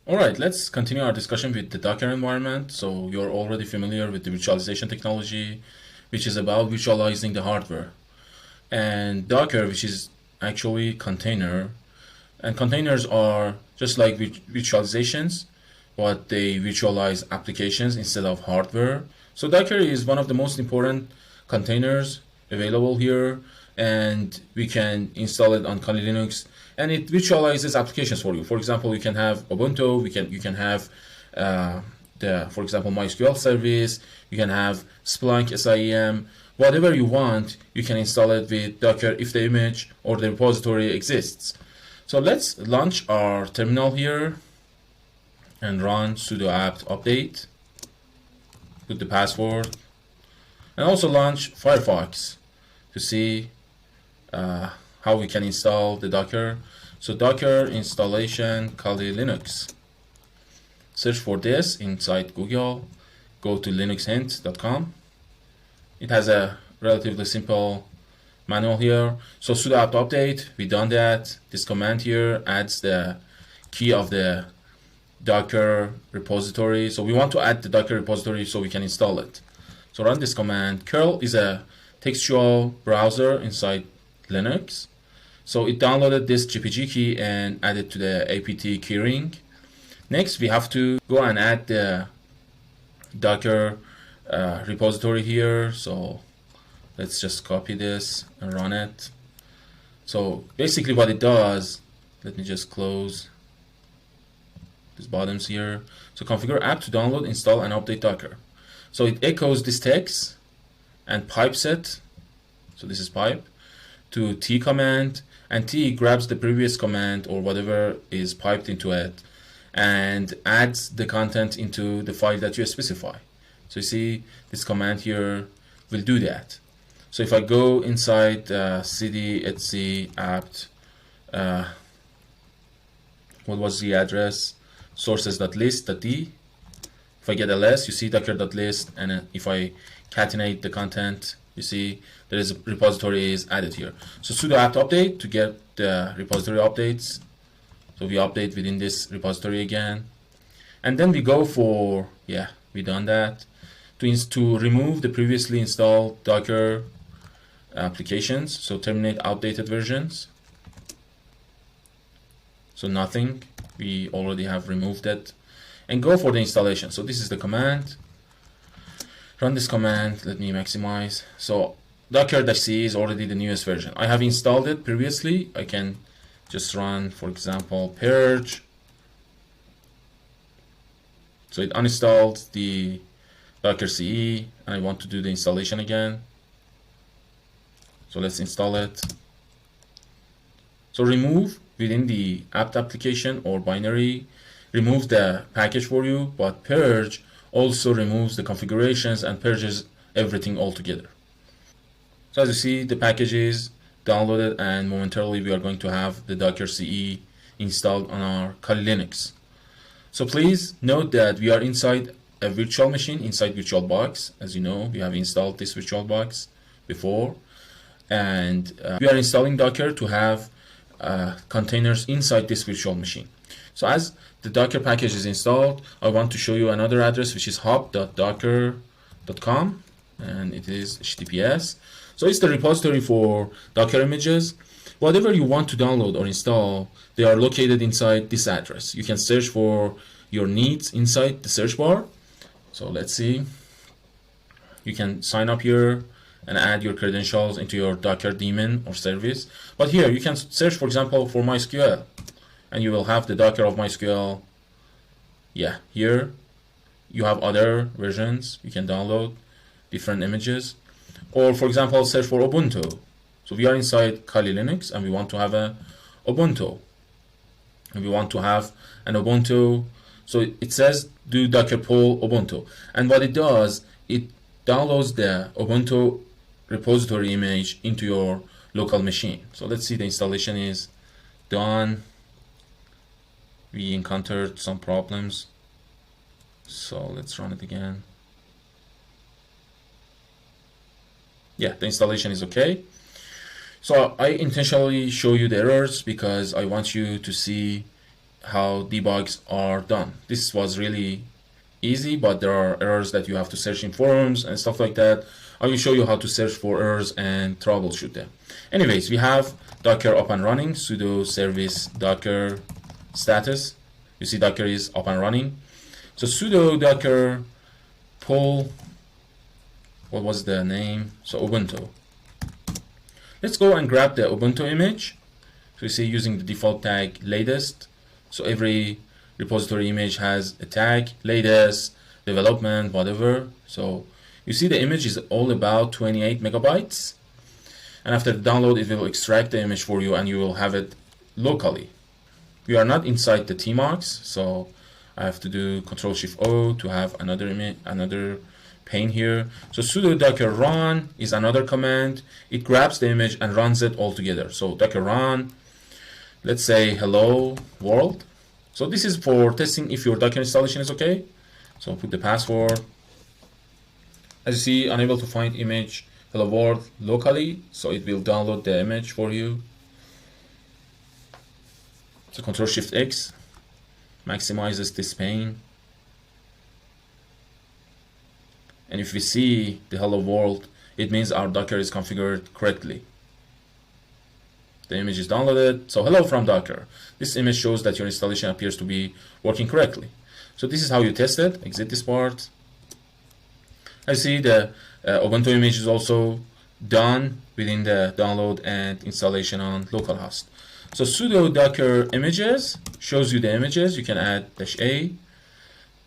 All right, let's continue our discussion with the Docker environment. So you're already familiar with the virtualization technology, which is about virtualizing the hardware. And Docker, which is actually container. And containers are just like virtualizations, but they virtualize applications instead of hardware. So Docker is one of the most important containers available here, and we can install it on Kali Linux, and it virtualizes applications for you. For example, you can have Ubuntu, you can have for example, MySQL service, you can have Splunk SIEM, whatever you want, you can install it with Docker if the image or the repository exists. So let's launch our terminal here and run sudo apt update, put the password, and also launch Firefox to see how we can install the Docker. So Docker installation Kali Linux. Search for this inside Google. Go to linuxhint.com. It has a relatively simple manual here. So sudo apt update, we done that. This command here adds the key of the Docker repository. So we want to add the Docker repository so we can install it. So run this command. Curl is a textual browser inside Linux. So it downloaded this GPG key and added to the apt keyring. Next, we have to go and add the Docker repository here. So let's just copy this and run it. So basically what it does, let me just close these bottoms here. So configure app to download, install, and update Docker. So it echoes this text and pipes it. So this is pipe to T command, and T grabs the previous command or whatever is piped into it and adds the content into the file that you specify. So you see this command here will do that. So if I go inside cd etc apt, what was the address? Sources.list.d. If I get ls, you see docker.list, and if I concatenate the content, you see there is a repository is added here. So sudo apt update to get the repository updates. So we update within this repository again, and then we go for, yeah, we done that, to remove the previously installed Docker applications. So terminate outdated versions. So nothing, we already have removed it, and go for the installation. So this is the command. Run this command. Let me maximize. So docker-c is already the newest version. I have installed it previously. I can just run, for example, purge. So it uninstalled the docker-c, and I want to do the installation again. So let's install it. So remove within the apt application or binary, remove the package for you, but purge also removes the configurations and purges everything altogether. So as you see, the package is downloaded, and momentarily we are going to have the docker-c installed on our Kali Linux. So please note that we are inside a virtual machine, inside VirtualBox. As you know, we have installed this VirtualBox before, and we are installing Docker to have containers inside this virtual machine. So as the Docker package is installed, I want to show you another address, which is hub.docker.com, and it is HTTPS. So it's the repository for Docker images. Whatever you want to download or install, they are located inside this address. You can search for your needs inside the search bar. So let's see. You can sign up here and add your credentials into your Docker daemon or service. But here you can search, for example, for MySQL, and you will have the Docker of MySQL. Yeah, here you have other versions. You can download different images. Or for example, search for Ubuntu. So we are inside Kali Linux, and we want to have a Ubuntu. And we want to have an Ubuntu. So it says do Docker pull Ubuntu. And what it does, it downloads the Ubuntu repository image into your local machine. So let's see, the installation is done. We encountered some problems. So let's run it again. Yeah, the installation is okay. So I intentionally show you the errors because I want you to see how debugs are done. This was really easy, but there are errors that you have to search in forums and stuff like that. I will show you how to search for errors and troubleshoot them. Anyways, we have Docker up and running, sudo service docker status. You see Docker is up and running. So sudo docker pull, what was the name? So Ubuntu. Let's go and grab the Ubuntu image. So you see using the default tag latest. So every repository image has a tag, latest, development, whatever. So you see the image is all about 28 megabytes. And after the download, it will extract the image for you and you will have it locally. We are not inside the tmarks, so I have to do Ctrl+Shift+O to have another image, another pane here. So sudo docker run is another command. It grabs the image and runs it all together. So docker run, let's say hello world. So this is for testing if your Docker installation is okay. So put the password. As you see, unable to find image hello world locally, so it will download the image for you. So Ctrl+Shift+X maximizes this pane. And if we see the hello world, it means our Docker is configured correctly. The image is downloaded. So hello from Docker. This image shows that your installation appears to be working correctly. So this is how you test it. Exit this part. I see the Ubuntu image is also done within the download and installation on localhost. So sudo docker images shows you the images. You can add -a,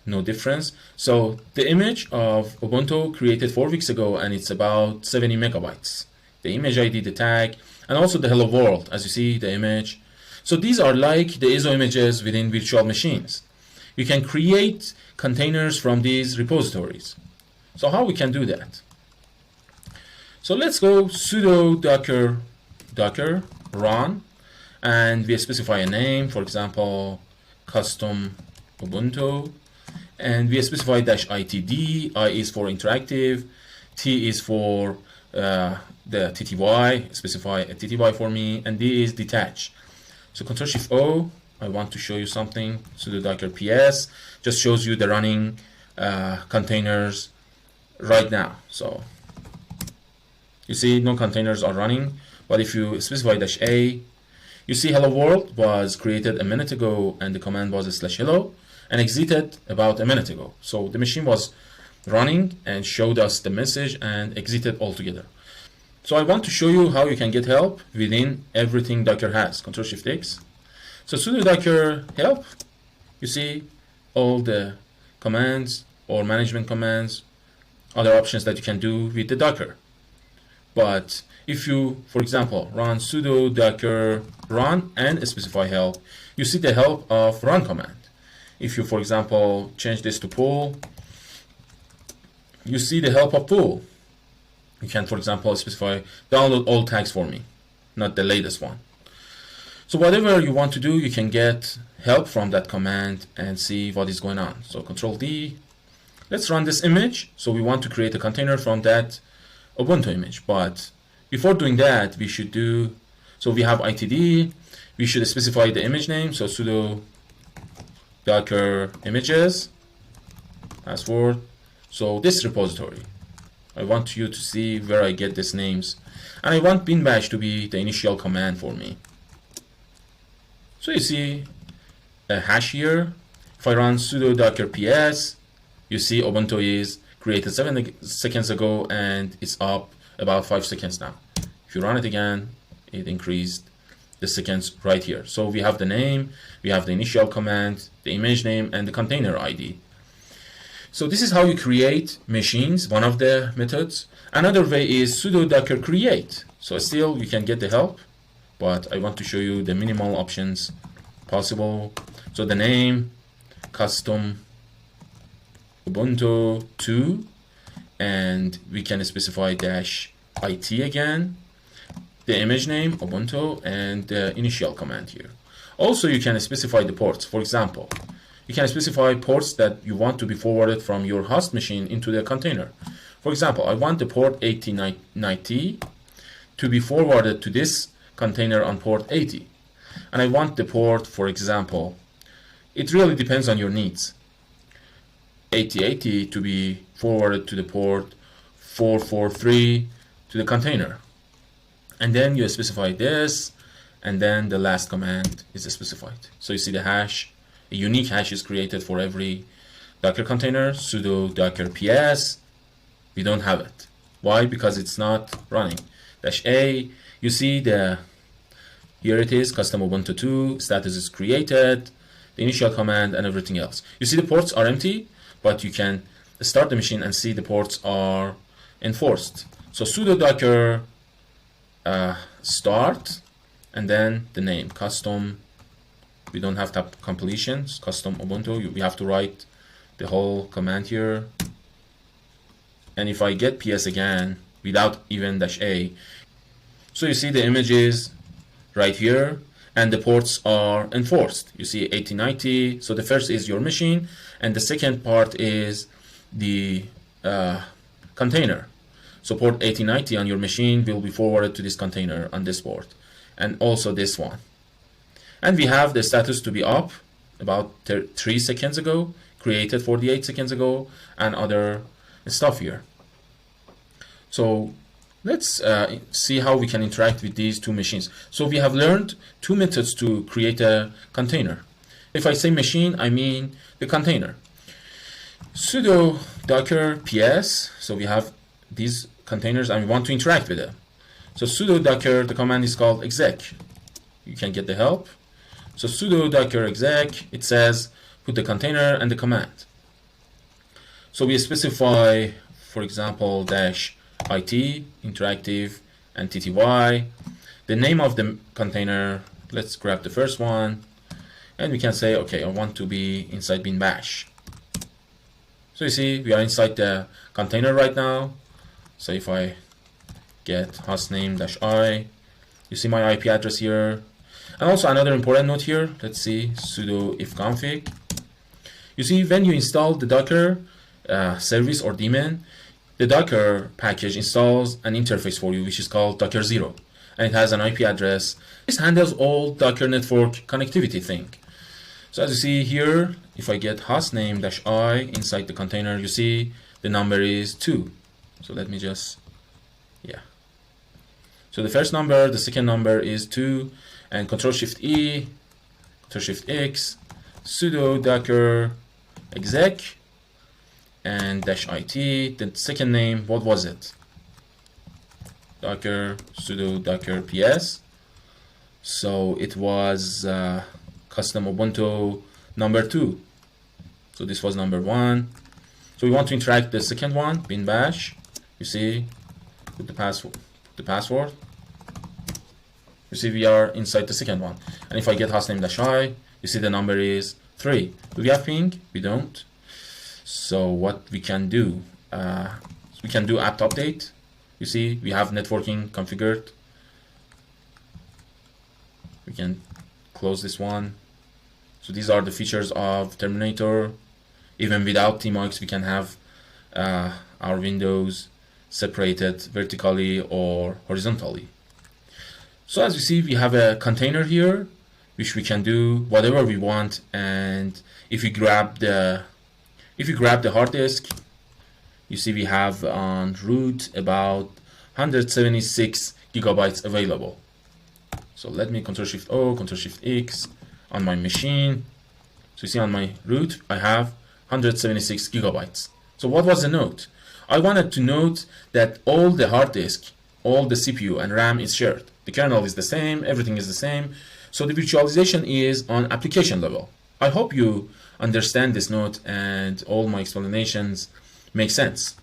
no difference. So the image of Ubuntu created 4 weeks ago and it's about 70 megabytes. The image ID, the tag, and also the hello world, as you see the image. So these are like the ISO images within virtual machines. You can create containers from these repositories. So how we can do that? So let's go sudo docker run, and we specify a name, for example, custom Ubuntu, and we specify -itd. I is for interactive, T is for the TTY, specify a TTY for me, and D is detach. So Ctrl+Shift+O, I want to show you something. Sudo docker ps just shows you the running containers right now. So you see no containers are running, but if you specify -a, you see hello world was created a minute ago and the command was /hello and exited about a minute ago. So the machine was running and showed us the message and exited altogether. So I want to show you how you can get help within everything Docker has. Ctrl+Shift+X. So sudo docker help, you see all the commands or management commands, other options that you can do with the Docker. But if you, for example, run sudo docker run and specify help, you see the help of run command. If you, for example, change this to pull, you see the help of pull. You can, for example, specify download all tags for me, not the latest one. So whatever you want to do, you can get help from that command and see what is going on. So Ctrl+D. Let's run this image. So we want to create a container from that Ubuntu image. But before doing that, we should do, so we have itd. We should specify the image name. So sudo docker images, password. So this repository, I want you to see where I get these names. And I want bin bash to be the initial command for me. So you see a hash here. If I run sudo docker ps, you see Ubuntu is created 7 seconds ago and it's up about 5 seconds now. If you run it again, it increased the seconds right here. So we have the name, we have the initial command, the image name, and the container ID. So this is how you create machines, one of the methods. Another way is sudo docker create. So still you can get the help, but I want to show you the minimal options possible. So the name, custom Ubuntu 2, and we can specify -it again, the image name, Ubuntu, and the initial command here. Also, you can specify the ports. For example, you can specify ports that you want to be forwarded from your host machine into the container. For example, I want the port 8090 to be forwarded to this container on port 80. And I want the port, for example, It really depends on your needs. 8080 to be forwarded to the port 443 to the container. And then you specify this, and then the last command is specified. So you see the hash, a unique hash is created for every Docker container, sudo docker ps. We don't have it. Why? Because it's not running. -a, you see here it is, custom Ubuntu 2, status is created, the initial command and everything else. You see the ports are empty, but you can start the machine and see the ports are enforced. So sudo docker start, and then the name, custom, we don't have tab completions, custom Ubuntu, we have to write the whole command here. And if I get ps again, without even -a, so you see the images right here, and the ports are enforced. You see 8090, so the first is your machine, and the second part is the container. So port 8090 on your machine will be forwarded to this container on this port, and also this one. And we have the status to be up about 3 seconds ago, created 48 seconds ago, and other stuff here. So let's see how we can interact with these two machines. So we have learned two methods to create a container. If I say machine, I mean the container. Sudo docker ps, so we have these containers and we want to interact with them. So sudo docker, the command is called exec. You can get the help. So sudo docker exec, it says put the container and the command. So we specify, for example, -it, interactive, and tty. The name of the container, let's grab the first one, and we can say, okay, I want to be inside bin bash. So you see, we are inside the container right now. So if I get hostname -i, you see my IP address here. And also another important note here, let's see, sudo ifconfig. You see, when you install the Docker service or daemon, the Docker package installs an interface for you, which is called Docker 0, and it has an IP address. This handles all Docker network connectivity thing. So as you see here, if I get hostname -i inside the container, you see the number is 2. So let me just, yeah. So the first number, the second number is 2, and Control-Shift-E, Control-Shift-X, sudo docker exec, and -it, the second name, what was it? Docker, sudo docker ps. So it was custom Ubuntu number 2. So this was number 1. So we want to interact the second one, bin bash. You see, with the password. You see we are inside the second one. And if I get hostname -i, you see the number is 3. Do we have ping? We don't. So what we can do, we can do apt update. You see, we have networking configured. We can close this one. So these are the features of Terminator. Even without tmux, we can have our windows separated vertically or horizontally. So as you see, we have a container here, which we can do whatever we want. And if we grab the hard disk, you see we have on root about 176 gigabytes available. So let me Control-Shift-O, Control-Shift-X on my machine. So you see on my root, I have 176 gigabytes. So what was the note? I wanted to note that all the hard disk, all the CPU and RAM is shared. The kernel is the same, everything is the same. So the virtualization is on application level. I hope you understand this note and all my explanations make sense.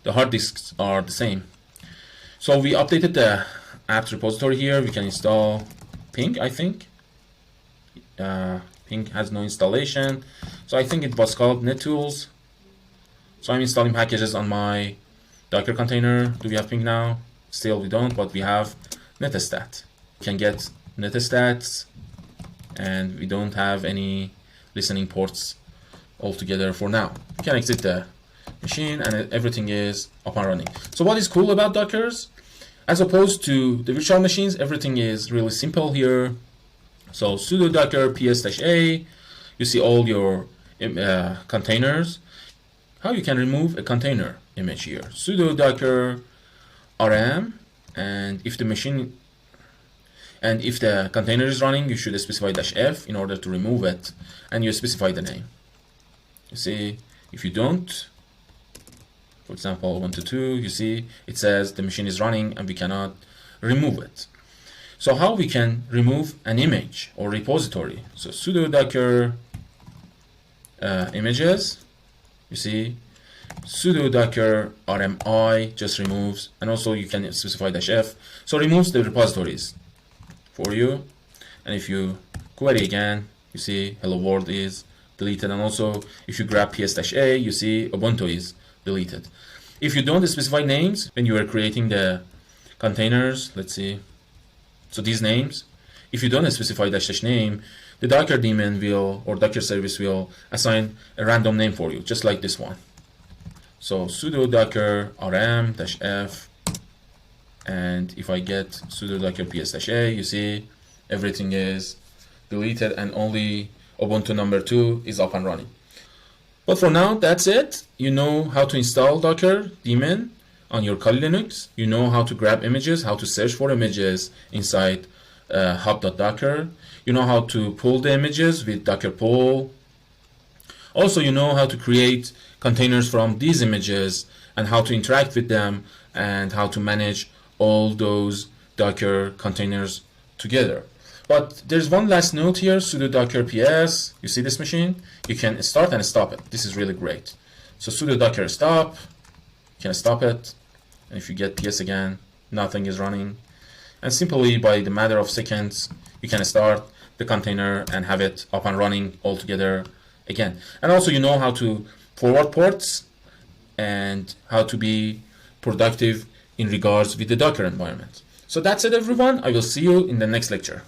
The hard disks are the same. So we updated the apt repository here. We can install ping, I think. Ping has no installation. So I think it was called NetTools. So I'm installing packages on my Docker container. Do we have ping now? Still we don't, but we have Netastat. We can get Netastats, and we don't have any listening ports altogether for now. You can exit the machine and everything is up and running. So what is cool about Dockers? As opposed to the virtual machines, everything is really simple here. So sudo docker ps-a, You see all your containers. How you can remove a container image here. Sudo docker rm, and if the container is running, you should specify -f in order to remove it, and you specify the name. You see, if you don't, for example, 122, you see it says the machine is running and we cannot remove it. So how we can remove an image or repository? So sudo docker images, you see, sudo docker rmi just removes, and also you can specify -f, so removes the repositories for you. And if you query again, you see hello world is deleted, and also if you grab ps-a, you see Ubuntu is deleted. If you don't specify names when you are creating the containers, let's see, so these names, if you don't specify --name, the Docker daemon will, or Docker service will assign a random name for you, just like this one. So sudo docker rm -f, and if I get sudo docker ps-a, you see everything is deleted and only Ubuntu number 2 is up and running. But for now, that's it. You know how to install Docker daemon on your Kali Linux. You know how to grab images, how to search for images inside hub.docker. You know how to pull the images with Docker pull. Also, you know how to create containers from these images and how to interact with them and how to manage all those Docker containers together. But there's one last note here, sudo docker ps. You see this machine? You can start and stop it. This is really great. So sudo docker stop, you can stop it. And if you get ps again, nothing is running. And simply by the matter of seconds, you can start the container and have it up and running all together again. And also you know how to forward ports and how to be productive in regards with the Docker environment. So that's it, everyone. I will see you in the next lecture.